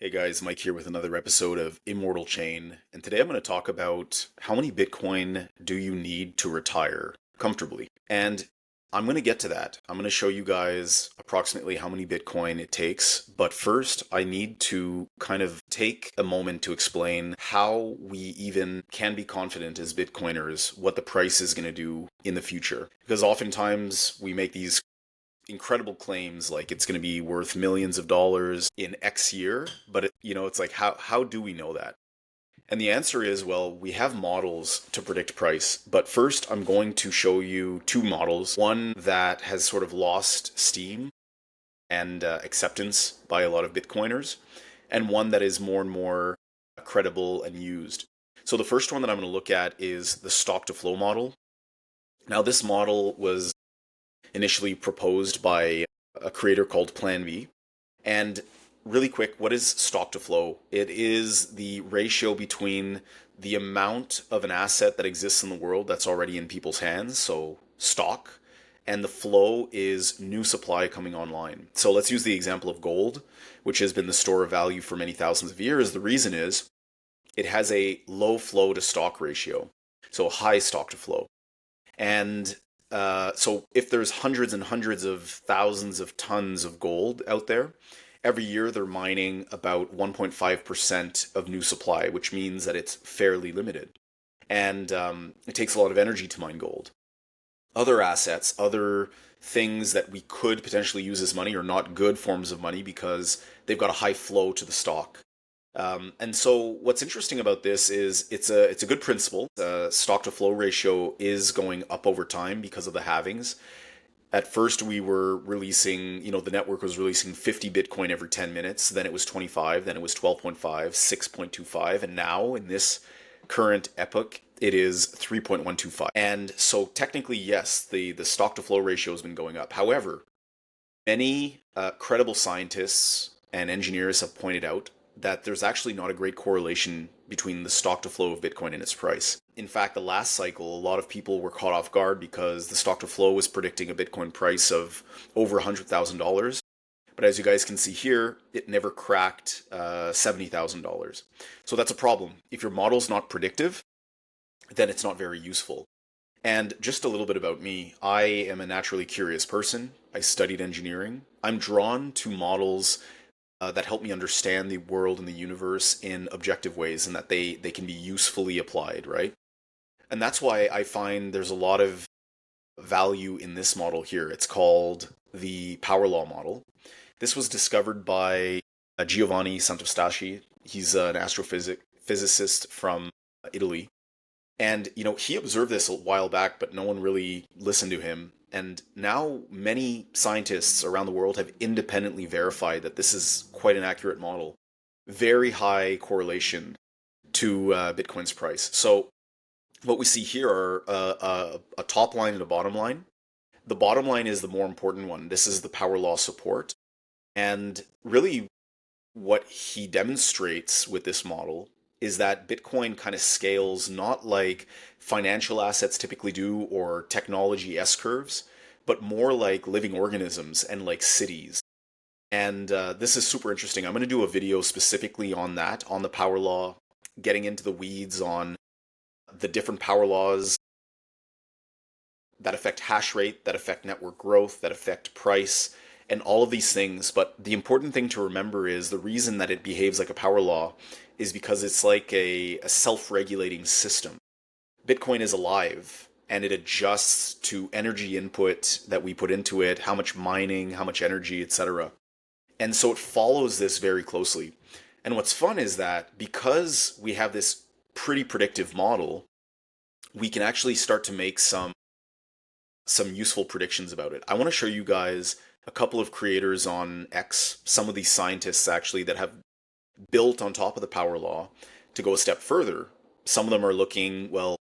Hey guys, Mike here with another episode of Immortal Chain, and today I'm going to talk about how many Bitcoin do you need to retire comfortably. And I'm going to get to that. I'm going to show you guys approximately how many Bitcoin it takes, but first I need to kind of take a moment to explain how we even can be confident as Bitcoiners what the price is going to do in the future. Because oftentimes we make these incredible claims like it's going to be worth millions of dollars in X year, but it's like how do we know that? And the answer is, well, we have models to predict price. But first, I'm going to show you two models. One that has sort of lost steam and acceptance by a lot of Bitcoiners, and one that is more and more credible and used. So the first one that I'm going to look at is the stock to flow model. Now, this model was initially proposed by a creator called Plan V. And really quick, what is stock to flow? It is the ratio between the amount of an asset that exists in the world that's already in people's hands, so stock, and the flow is new supply coming online. So let's use the example of gold, which has been the store of value for many thousands of years. The reason is it has a low flow to stock ratio, so high stock to flow. And so if there's hundreds and hundreds of thousands of tons of gold out there, every year they're mining about 1.5% of new supply, which means that it's fairly limited. And it takes a lot of energy to mine gold. Other assets, other things that we could potentially use as money are not good forms of money because they've got a high flow to the stock. And so what's interesting about this is it's a good principle. The stock to flow ratio is going up over time because of the halvings. At first we were releasing, the network was releasing 50 Bitcoin every 10 minutes, then it was 25, then it was 12.5, 6.25, and now in this current epoch it is 3.125. And so technically yes, the stock to flow ratio has been going up. However, many credible scientists and engineers have pointed out that there's actually not a great correlation between the stock to flow of Bitcoin and its price. In fact, the last cycle, a lot of people were caught off guard because the stock to flow was predicting a Bitcoin price of over $100,000. But as you guys can see here, it never cracked $70,000. So that's a problem. If your model's not predictive, then it's not very useful. And just a little bit about me. I am a naturally curious person. I studied engineering. I'm drawn to models that help me understand the world and the universe in objective ways and that they can be usefully applied, right? And that's why I find there's a lot of value in this model here. It's called the power law model. This was discovered by Giovanni Santostacci. He's an astrophysicist from Italy. And, he observed this a while back, but no one really listened to him. And now many scientists around the world have independently verified that this is quite an accurate model. Very high correlation to Bitcoin's price. So what we see here are a top line and a bottom line. The bottom line is the more important one. This is the power law support. And really what he demonstrates with this model is that Bitcoin kind of scales not like financial assets typically do or technology S curves, but more like living organisms and like cities. And this is super interesting. I'm going to do a video specifically on that, on the power law, getting into the weeds on the different power laws that affect hash rate, that affect network growth, that affect price, and all of these things. But the important thing to remember is the reason that it behaves like a power law is because it's like a self-regulating system. Bitcoin is alive and it adjusts to energy input that we put into it, how much mining, how much energy, etc. And so it follows this very closely. And what's fun is that because we have this pretty predictive model, we can actually start to make some useful predictions about it. I want to show you guys a couple of creators on X, some of these scientists actually that have built on top of the power law to go a step further. Some of them are looking, well,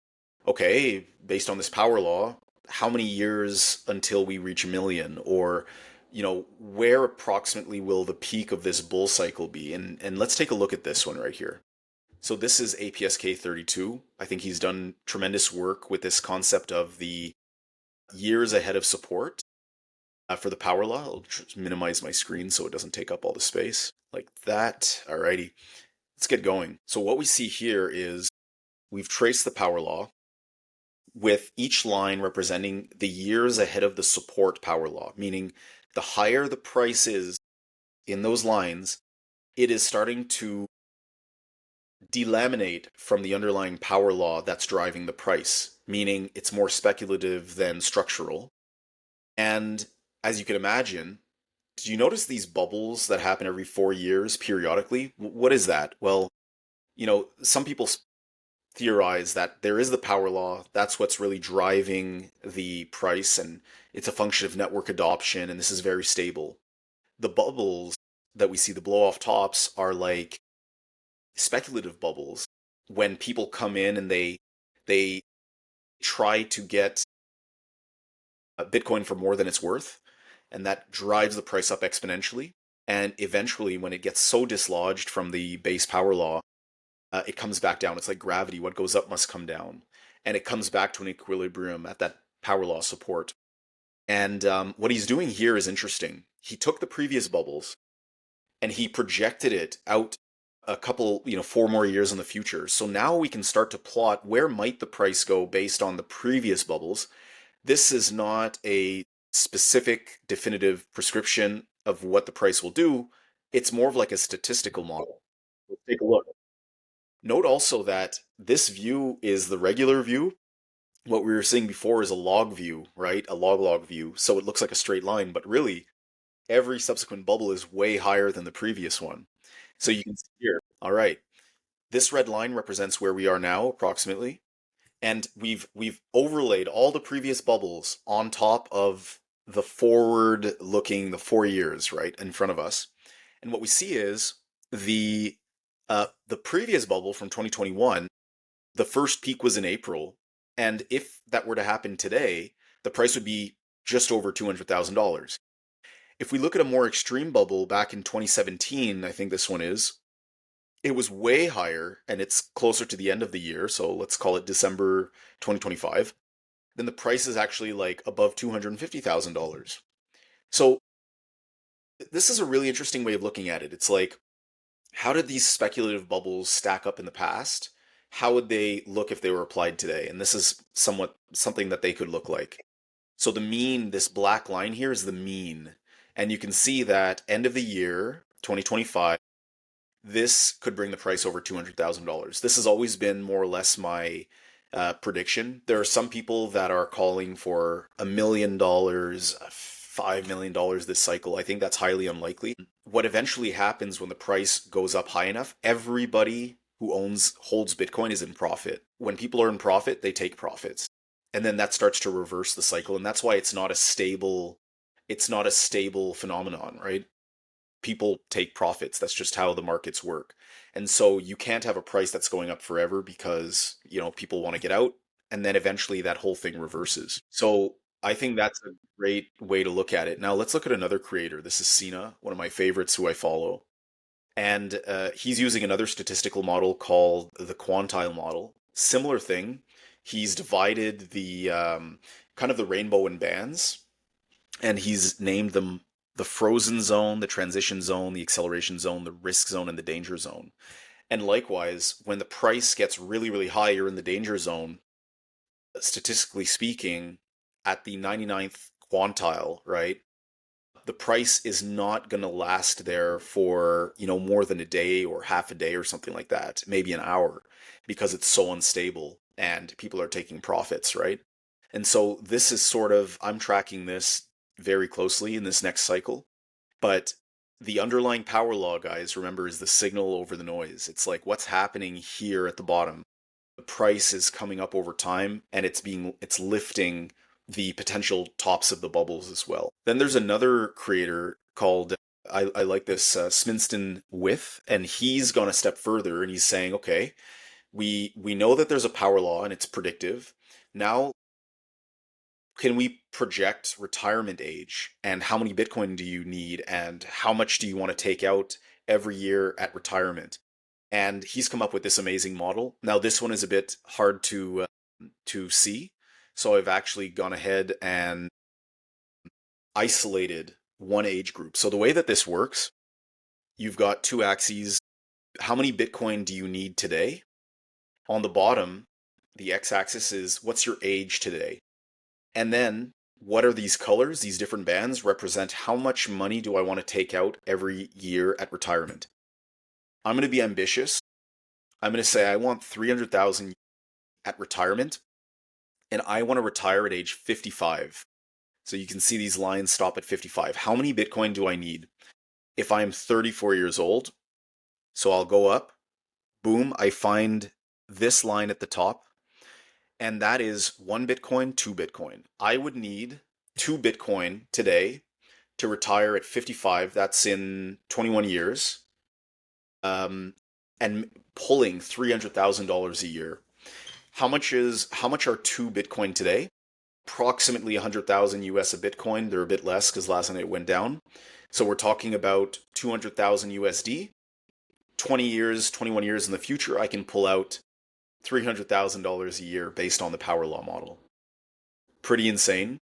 okay, based on this power law, how many years until we reach a million? Or, where approximately will the peak of this bull cycle be? And let's take a look at this one right here. So this is APSK 32. I think he's done tremendous work with this concept of the years ahead of support. For the power law, I'll minimize my screen so it doesn't take up all the space like that. Alrighty, let's get going. So what we see here is we've traced the power law with each line representing the years ahead of the support power law, meaning the higher the price is in those lines, it is starting to delaminate from the underlying power law that's driving the price, meaning it's more speculative than structural. And as you can imagine, do you notice these bubbles that happen every 4 years periodically? What is that? Well, some people theorize that there is the power law. That's what's really driving the price, and it's a function of network adoption, and this is very stable. The bubbles that we see, the blow off tops, are like speculative bubbles when people come in and they try to get Bitcoin for more than it's worth, and that drives the price up exponentially. And eventually, when it gets so dislodged from the base power law, it comes back down. It's like gravity. What goes up must come down. And it comes back to an equilibrium at that power law support. And what he's doing here is interesting. He took the previous bubbles and he projected it out a couple, 4 more years in the future. So now we can start to plot where might the price go based on the previous bubbles. This is not a specific definitive prescription of what the price will do. It's more of like a statistical model. Let's take a look. Note also that this view is the regular view. What we were seeing before is a log view, right? A log view. So it looks like a straight line, but really every subsequent bubble is way higher than the previous one. So you can see here, all right, this red line represents where we are now approximately. And we've overlaid all the previous bubbles on top of the forward looking, the 4 years, right, in front of us. And what we see is the previous bubble from 2021, the first peak was in April, and if that were to happen today, the price would be just over $200,000. If we look at a more extreme bubble back in 2017, I think this one is, it was way higher and it's closer to the end of the year, so let's call it December 2025, then the price is actually like above $250,000. So this is a really interesting way of looking at it. It's like, how did these speculative bubbles stack up in the past? How would they look if they were applied today? And this is somewhat something that they could look like. So the mean, this black line here is the mean. And you can see that end of the year, 2025, this could bring the price over $200,000. This has always been more or less my prediction. There are some people that are calling for $1 million, $5 million this cycle. I think that's highly unlikely. What eventually happens when the price goes up high enough, everybody who holds Bitcoin is in profit. When people are in profit, they take profits. And then that starts to reverse the cycle. And that's why it's not a stable phenomenon, right? People take profits. That's just how the markets work. And so you can't have a price that's going up forever because, people want to get out and then eventually that whole thing reverses. So I think that's a great way to look at it. Now let's look at another creator. This is Sina, one of my favorites who I follow. And he's using another statistical model called the quantile model. Similar thing. He's divided the kind of the rainbow in bands and he's named them the frozen zone, the transition zone, the acceleration zone, the risk zone, and the danger zone. And likewise, when the price gets really, really high, you're in the danger zone, statistically speaking, at the 99th quantile, right? The price is not going to last there for, more than a day or half a day or something like that, maybe an hour, because it's so unstable and people are taking profits, right? And so this is sort of, I'm tracking this very closely in this next cycle. But the underlying power law, guys, remember, is the signal over the noise. It's like what's happening here at the bottom. The price is coming up over time and it's lifting the potential tops of the bubbles as well. Then there's another creator called I like this Sminston With, and he's gone a step further and he's saying, okay, we know that there's a power law and it's predictive. Now can we project retirement age and how many Bitcoin do you need and how much do you want to take out every year at retirement? And he's come up with this amazing model. Now this one is a bit hard to see, so I've actually gone ahead and isolated one age group. So the way that this works, you've got two axes. How many Bitcoin do you need today? On the bottom, the x-axis is what's your age today? And then what are these colors? These different bands represent how much money do I want to take out every year at retirement. I'm going to be ambitious. I'm going to say I want 300,000 at retirement, and I want to retire at age 55. So you can see these lines stop at 55. How many Bitcoin do I need? If I'm 34 years old, so I'll go up, boom, I find this line at the top, and that is 1 Bitcoin, 2 Bitcoin. I would need 2 Bitcoin today to retire at 55. That's in 21 years, and pulling $300,000 a year. How much are 2 Bitcoin today? Approximately 100,000 US a Bitcoin. They're a bit less because last night it went down. So we're talking about 200,000 USD. 20 years, 21 years in the future, I can pull out $300,000 a year based on the power law model. Pretty insane.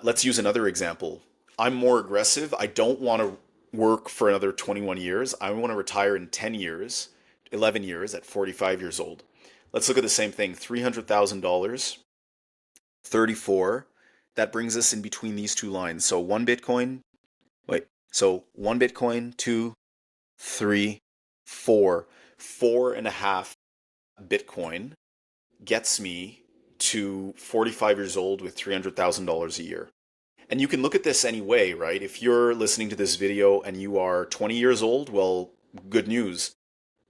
Let's use another example. I'm more aggressive. I don't want to work for another 21 years. I want to retire in 10 years, 11 years at 45 years old. Let's look at the same thing. $300,000, 34. That brings us in between these two lines. So 1 Bitcoin, wait, so 1 Bitcoin, 2, 3, 4. 4.5 Bitcoin gets me to 45 years old with $300,000 a year. And you can look at this any way, right? If you're listening to this video and you are 20 years old, well, good news.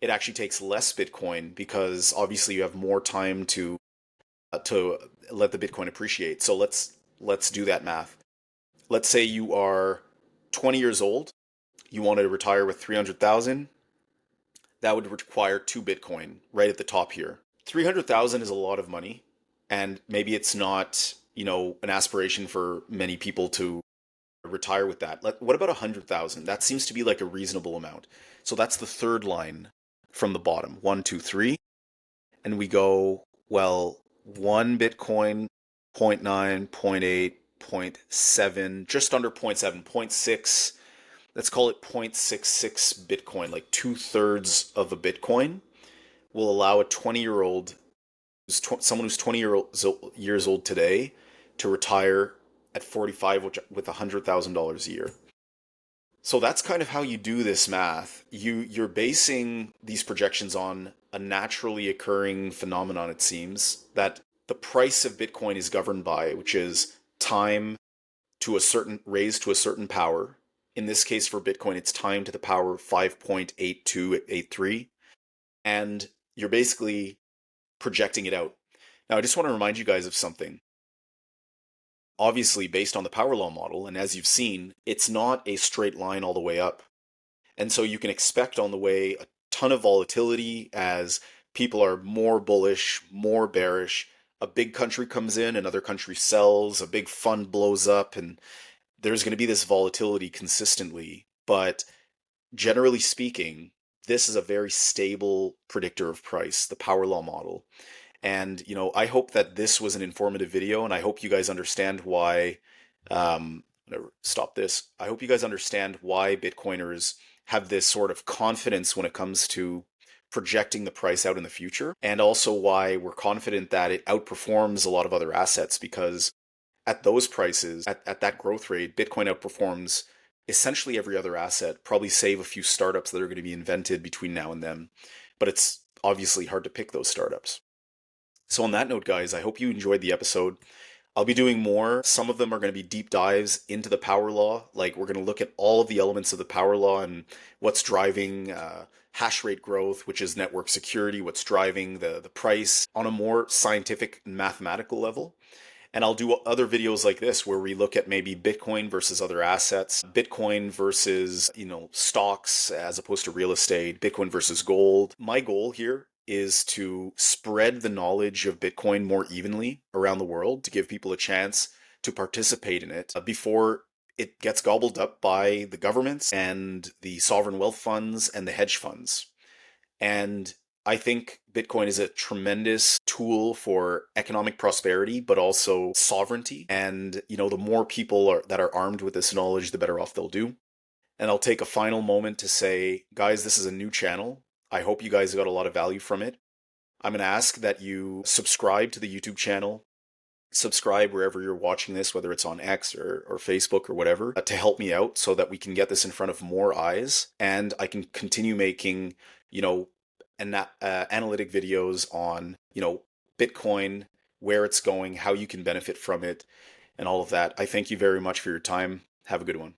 It actually takes less Bitcoin because obviously you have more time to let the Bitcoin appreciate. So let's do that math. Let's say you are 20 years old, you want to retire with 300,000. That would require 2 Bitcoin right at the top here. 300,000 is a lot of money, and maybe it's not, an aspiration for many people to retire with that. What about 100,000? That seems to be like a reasonable amount. So that's the third line from the bottom. 1, 2, 3. And we go, well, 1 Bitcoin, zero point 0.9, zero point 0.8, zero point 0.7, just under 0.7, zero point 0.6. Let's call it 0.66 Bitcoin, like 2/3 of a Bitcoin will allow a 20-year-old, someone who's years old today, to retire at 45 with $100,000 a year. So that's kind of how you do this math. You're basing these projections on a naturally occurring phenomenon, it seems, that the price of Bitcoin is governed by, which is time raised to a certain power. In this case for Bitcoin, it's time to the power of 5.8283. And you're basically projecting it out. Now, I just want to remind you guys of something. Obviously, based on the power law model, and as you've seen, it's not a straight line all the way up. And so you can expect on the way a ton of volatility as people are more bullish, more bearish. A big country comes in, another country sells, a big fund blows up, and there's going to be this volatility consistently. But generally speaking, this is a very stable predictor of price, the power law model. And, I hope that this was an informative video, and I hope you guys understand why, stop this. I hope you guys understand why Bitcoiners have this sort of confidence when it comes to projecting the price out in the future, and also why we're confident that it outperforms a lot of other assets, because at those prices, at that growth rate, Bitcoin outperforms essentially every other asset, probably save a few startups that are going to be invented between now and then. But it's obviously hard to pick those startups. So on that note, guys, I hope you enjoyed the episode. I'll be doing more. Some of them are going to be deep dives into the power law. Like, we're going to look at all of the elements of the power law and what's driving hash rate growth, which is network security, what's driving the price on a more scientific and mathematical level. And I'll do other videos like this where we look at maybe Bitcoin versus other assets, Bitcoin versus, stocks as opposed to real estate, Bitcoin versus gold. My goal here is to spread the knowledge of Bitcoin more evenly around the world, to give people a chance to participate in it before it gets gobbled up by the governments and the sovereign wealth funds and the hedge funds. And I think Bitcoin is a tremendous tool for economic prosperity, but also sovereignty. And, the more people that are armed with this knowledge, the better off they'll do. And I'll take a final moment to say, guys, this is a new channel. I hope you guys got a lot of value from it. I'm going to ask that you subscribe to the YouTube channel, subscribe wherever you're watching this, whether it's on X or Facebook or whatever, to help me out so that we can get this in front of more eyes and I can continue making, analytic videos on, Bitcoin, where it's going, how you can benefit from it, and all of that. I thank you very much for your time. Have a good one.